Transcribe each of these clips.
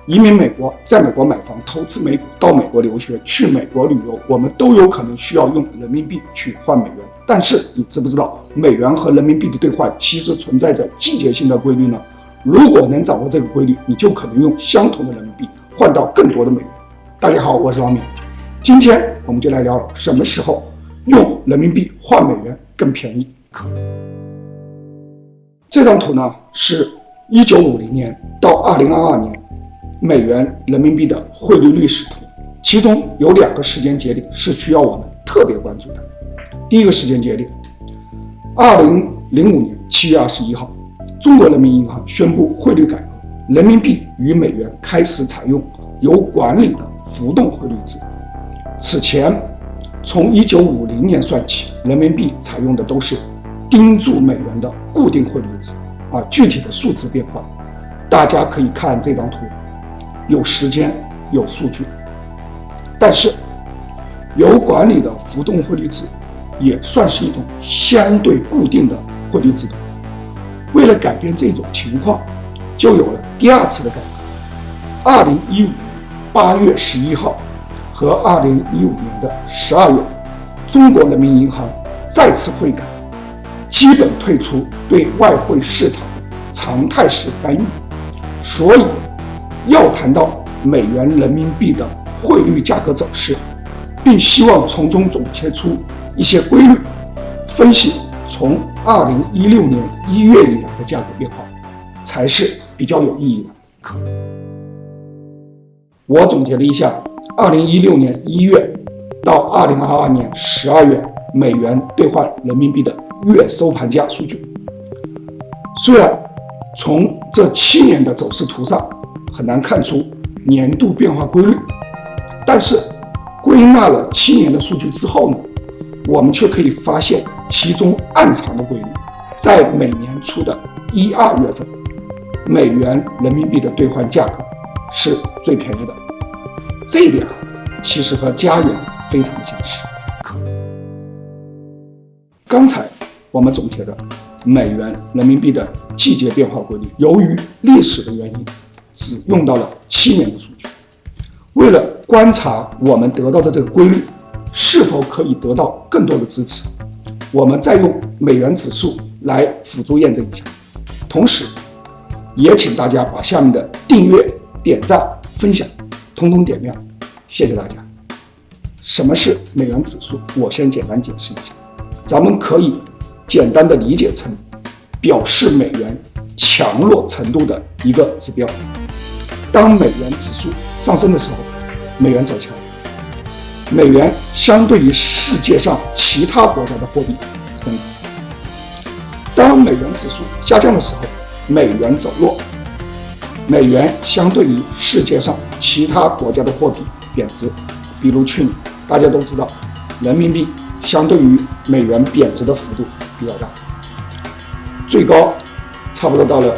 移民美国，在美国买房、投资美股、到美国留学、去美国旅游，我们都有可能需要用人民币去换美元。但是你知不知道，美元和人民币的兑换其实存在着季节性的规律呢？如果能掌握这个规律，你就可能用相同的人民币换到更多的美元。大家好，我是老米，今天我们就来聊什么时候用人民币换美元更便宜。这张图呢是1950年到2022年美元人民币的汇率历史图，其中有2个时间节点是需要我们特别关注的。第一个时间节点，2005年7月21号，中国人民银行宣布汇率改革，人民币与美元开始采用有管理的浮动汇率制。此前，从1950年算起，人民币采用的都是盯住美元的固定汇率制具体的数值变化，大家可以看这张图，有时间有数据。但是有管理的浮动汇率制也算是一种相对固定的汇率制度。为了改变这种情况，就有了第2次的改革。2015年8月11号和2015年的12月，中国人民银行再次汇改，基本退出对外汇市场的常态式干预。所以要谈到美元人民币的汇率价格走势，并希望从中总结出一些规律，分析从2016年1月以来的价格变化，才是比较有意义的。我总结了一下2016年1月到2022年12月美元兑换人民币的月收盘价数据。虽然从这7年的走势图上很难看出年度变化规律，但是归纳了7年的数据之后呢，我们却可以发现其中暗藏的规律。在每年初的1、2月份，美元人民币的兑换价格是最便宜的，这一点其实和家园非常相似。刚才我们总结的美元人民币的季节变化规律，由于历史的原因，只用到了7年的数据。为了观察我们得到的这个规律是否可以得到更多的支持，我们再用美元指数来辅助验证一下。同时也请大家把下面的订阅、点赞、分享通通点亮，谢谢大家。什么是美元指数？我先简单解释一下，咱们可以简单的理解成表示美元强弱程度的一个指标。当美元指数上升的时候，美元走强，美元相对于世界上其他国家的货币升值。当美元指数下降的时候，美元走弱，美元相对于世界上其他国家的货币贬值。比如去年大家都知道，人民币相对于美元贬值的幅度比较大，最高差不多到了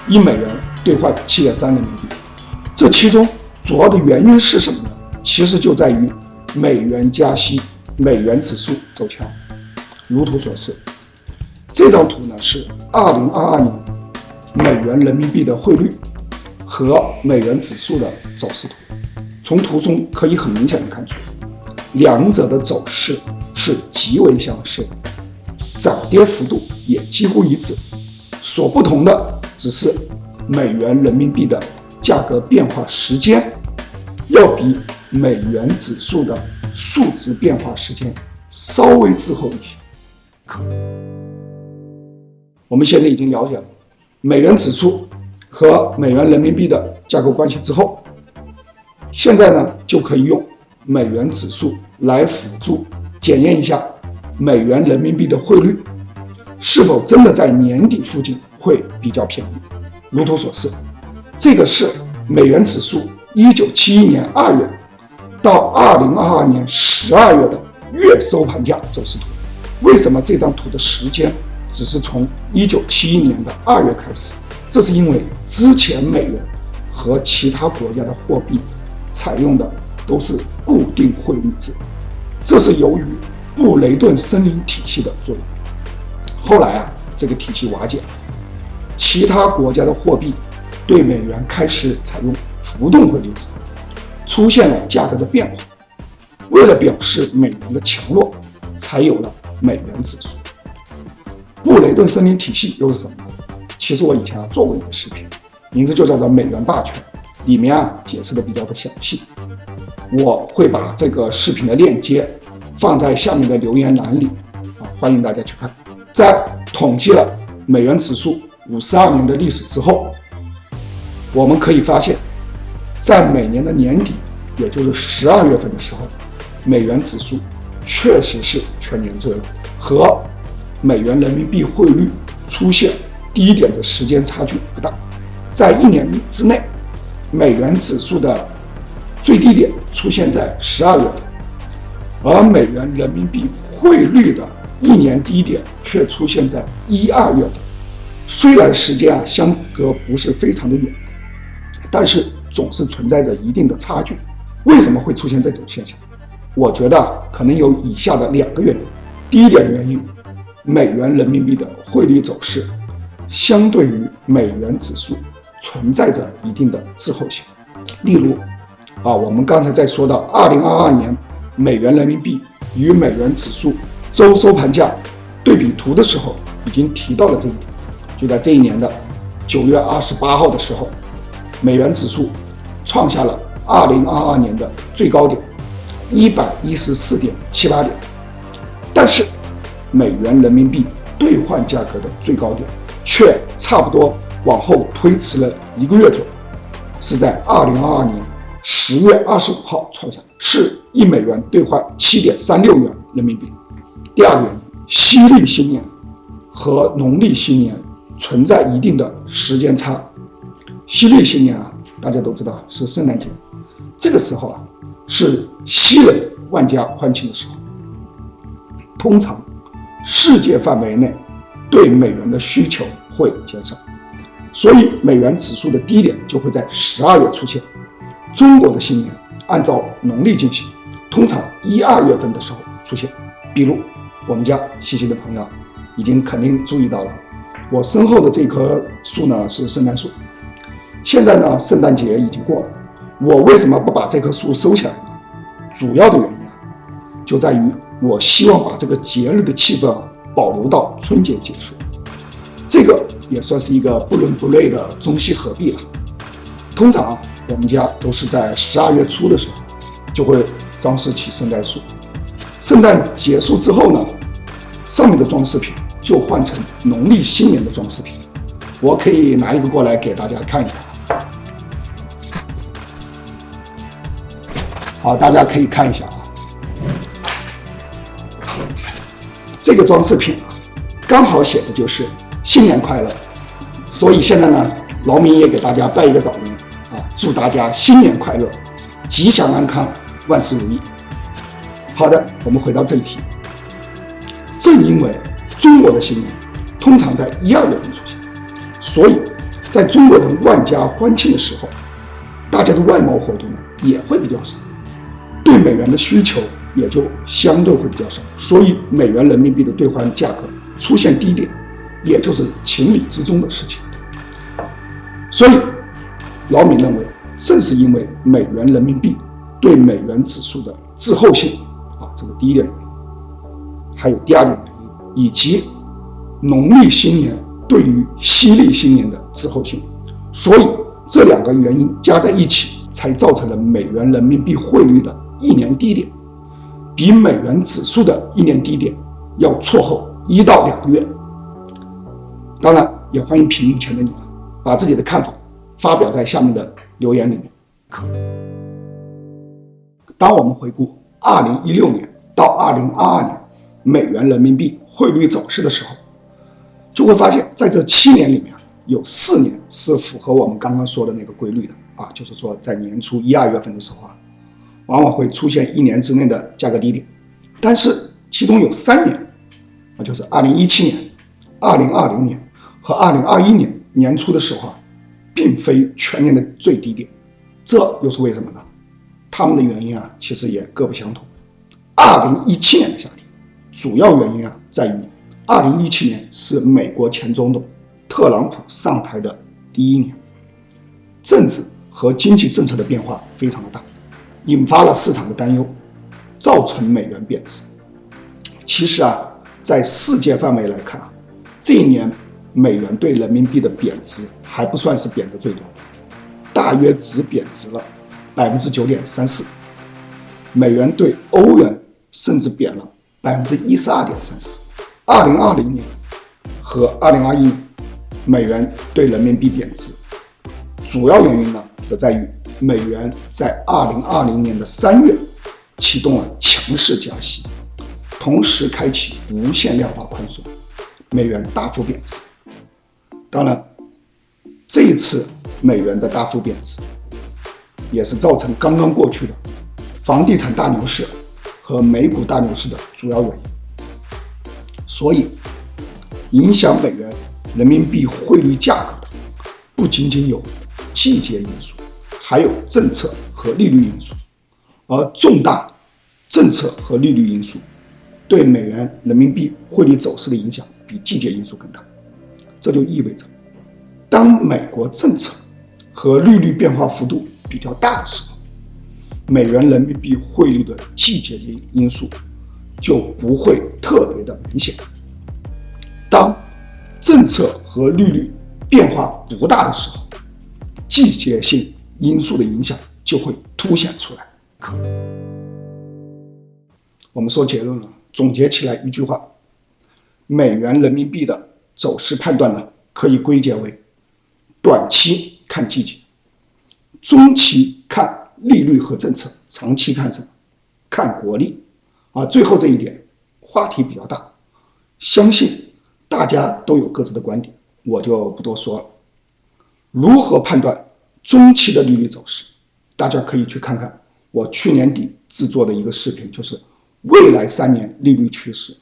1美元兑换7.3人民币。这其中主要的原因是什么呢？其实就在于美元加息，美元指数走强。如图所示，这张图呢是2022年美元人民币的汇率和美元指数的走势图。从图中可以很明显的看出，两者的走势是极为相似的，涨跌幅度也几乎一致。所不同的只是美元人民币的价格变化时间要比美元指数的数值变化时间稍微滞后一些。我们现在已经了解了美元指数和美元人民币的价格关系之后，现在呢就可以用美元指数来辅助检验一下美元人民币的汇率是否真的在年底附近会比较便宜。如图所示，这个是美元指数1971年2月到2022年12月的月收盘价走势图。为什么这张图的时间只是从1971年的2月开始？这是因为之前美元和其他国家的货币采用的都是固定汇率制，这是由于布雷顿森林体系的作用。后来这个体系瓦解了，其他国家的货币对美元开始采用浮动汇率制，出现了价格的变化。为了表示美元的强弱，才有了美元指数。布雷顿森林体系又是什么呢？其实我以前做过一个视频，名字就叫做美元霸权，里面解释的比较的详细。我会把这个视频的链接放在下面的留言栏里欢迎大家去看。在统计了美元指数52年的历史之后，我们可以发现，在每年的年底，也就是12月份的时候，美元指数确实是全年最高，和美元人民币汇率出现低点的时间差距不大。在1年之内，美元指数的最低点出现在12月份，而美元人民币汇率的1年低点却出现在1、2月份。虽然时间相隔不是非常的远，但是总是存在着一定的差距。为什么会出现这种现象？我觉得可能有以下的2个原因。第一点原因，美元人民币的汇率走势相对于美元指数存在着一定的滞后性。例如我们刚才在说到2022年美元人民币与美元指数周收盘价对比图的时候，已经提到了这一点。就在这一年的9月28号的时候，美元指数创下了2022年的最高点114.78点，但是美元人民币兑换价格的最高点却差不多往后推迟了1个月左右，是在2022年10月25号创下的，是1美元兑换7.36元人民币。第二个原因，西历新年和农历新年存在一定的时间差。西历新年大家都知道是圣诞节，这个时候是西人万家欢庆的时候。通常世界范围内对美元的需求会减少，所以美元指数的低点就会在12月出现。中国的新年按照农历进行，通常1、2月份的时候出现。比如我们家西西的朋友已经肯定注意到了，我身后的这棵树呢是圣诞树。现在呢圣诞节已经过了，我为什么不把这棵树收起来呢？主要的原因就在于我希望把这个节日的气氛保留到春节结束。这个也算是一个不伦不类的中西合璧了。通常我们家都是在12月初的时候就会装饰起圣诞树，圣诞结束之后呢，上面的装饰品就换成农历新年的装饰品。我可以拿一个过来给大家看一下。好，大家可以看一下这个装饰品刚好写的就是新年快乐，所以现在呢，劳民也给大家拜一个早年祝大家新年快乐，吉祥安康，万事如意。好的，我们回到正题。正因为中国的新年通常在1、2月份出现，所以在中国人万家欢庆的时候，大家的外贸活动也会比较少，对美元的需求也就相对会比较少，所以美元人民币的兑换价格出现低点，也就是情理之中的事情。所以劳民认为，正是因为美元人民币对美元指数的滞后性这个第一点原因，还有第二点原因，以及农历新年对于西历新年的滞后性，所以这2个原因加在一起，才造成了美元人民币汇率的1年低点比美元指数的1年低点要错后1到2个月。当然也欢迎屏幕前的你把自己的看法发表在下面的留言里面。当我们回顾2016年到2022年美元人民币汇率走势的时候，就会发现在这7年里面有4年是符合我们刚刚说的那个规律的就是说在年初1、2月份的时候往往会出现1年之内的价格低点，但是其中有3年就是2017年、2020年和2021年年初的时候并非全年的最低点。这又是为什么呢？他们的原因其实也各不相同。2017年的夏天，主要原因在于2017年是美国前总统特朗普上台的第1年，政治和经济政策的变化非常的大，引发了市场的担忧，造成美元贬值。其实在世界范围来看这一年美元对人民币的贬值还不算是贬得最多的，大约只贬值了 9.34%， 美元对欧元甚至贬了 12.34%。 2020年和2021年美元对人民币贬值，主要原因呢，则在于美元在2020年的3月启动了强势加息，同时开启无限量化宽松，美元大幅贬值。当然，这一次美元的大幅贬值，也是造成刚刚过去的房地产大牛市和美股大牛市的主要原因。所以，影响美元人民币汇率价格的不仅仅有季节因素，还有政策和利率因素，而重大政策和利率因素对美元人民币汇率走势的影响比季节因素更大。这就意味着，当美国政策和利率变化幅度比较大的时候，美元人民币汇率的季节因素就不会特别的明显。当政策和利率变化不大的时候，季节性因素的影响就会凸显出来。我们说结论了，总结起来一句话，美元人民币的走势判断呢，可以归结为短期看季节，中期看利率和政策，长期看什么？看国力。最后这一点话题比较大，相信大家都有各自的观点，我就不多说了。如何判断中期的利率走势？大家可以去看看我去年底制作的一个视频，就是未来3年利率趋势。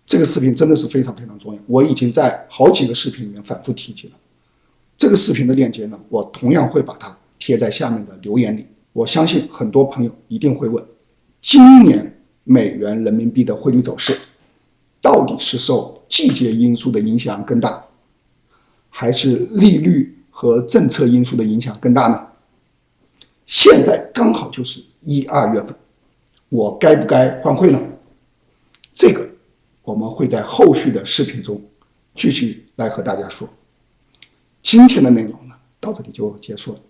这个视频真的是非常非常重要，我已经在好几个视频里面反复提及了。这个视频的链接呢，我同样会把它贴在下面的留言里。我相信很多朋友一定会问，今年美元人民币的汇率走势到底是受季节因素的影响更大，还是利率和政策因素的影响更大呢？现在刚好就是1、2月份，我该不该换汇呢？这个我们会在后续的视频中继续来和大家说。今天的内容呢，到这里就结束了。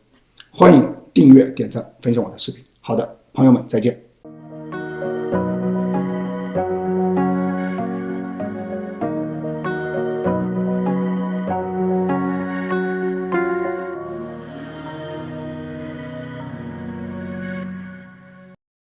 欢迎订阅、点赞、分享我的视频。好的，朋友们，再见。